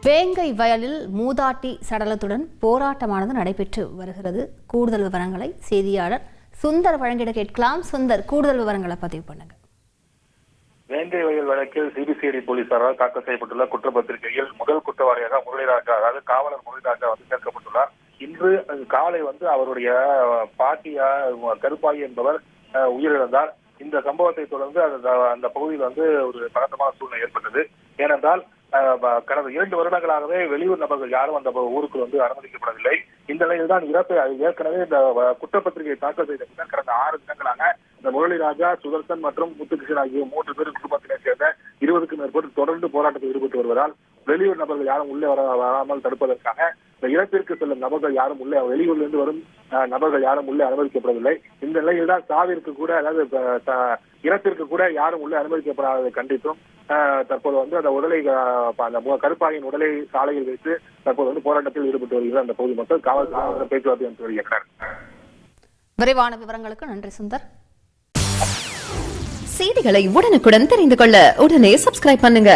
வேங்கை வயலில் மூதாட்டி சடலத்துடன் போராட்டமானது நடைபெற்று வருகிறது. கூடுதல் விவரங்களை செய்தியாளர் சுந்தர் வழங்கிட கேட்கலாம். சுந்தர், கூடுதல் விவரங்களை பதிவு பண்ணுங்க. வேங்கை வயல் வழக்கில் சிபிசிஐடி போலீசாரால் தாக்கல் செய்யப்பட்டுள்ள குற்றப்பத்திரிகையில் முதல் குற்றவாளியாக முரளிராஜா, அதாவது காவலர் முரளிராஜா சேர்க்கப்பட்டுள்ளார். இன்று காலை அவருடைய பாட்டியா கருப்பாயி என்பவர் உயிரிழந்தார். இந்த சம்பவத்தை தொடர்ந்து அந்த பகுதியில் ஒரு பதட்டமான சூழ்நிலை ஏற்பட்டது. ஏனென்றால் கடந்த 2 வருடங்களாகவே வெளியூர் நபர்கள் யாரும் அந்த ஊருக்கு அனுமதிக்கப்படவில்லை. இந்த நிலையில் தான் இறப்பை ஏற்கனவே இந்த குற்றப்பத்திரிகை தாக்கல் செய்த பின்னர் கடந்த 6 தினங்களாக இந்த முரளிராஜா, சுதர்சன் மற்றும் முத்துகிருஷ்ணன் ஆகிய 3 பேரும் குடும்பத்தினை சேர்ந்த 20க்கும் மேற்பட்டு தொடர்ந்து போராட்டத்தில் ஈடுபட்டு வருவதால் வெளியூர் நபர்கள் யாரும் உள்ளே வராமல் தடுப்பதற்காக இந்த இறப்பிற்கு செல்லும் நபர்கள் யாரும் உள்ளே, வெளியூரிலிருந்து வரும் நபர்கள் யாரும் உள்ளே அனுமதிக்கப்படவில்லை. இந்த நிலையில் தான் சாவிற்கு கூட, அதாவது இறப்பிற்கு கூட யாரும் உள்ளே அனுமதிக்கப்படாததை கண்டித்தும் தற்போது அந்த உடலை, அந்த கருப்பாயின் உடலை சாலையில் வைத்து தற்போது போராட்டத்தில் ஈடுபட்டு வருகிற அந்த பகுதி மக்கள் காவல்துறை பேச்சுவார்த்தை நடத்தி வருகின்றனர். விரைவான விவரங்களுக்கு நன்றி சுந்தர். செய்திகளை உடனுக்குடன் தெரிந்து கொள்ள உடனே சப்ஸ்கிரைப் பண்ணுங்க.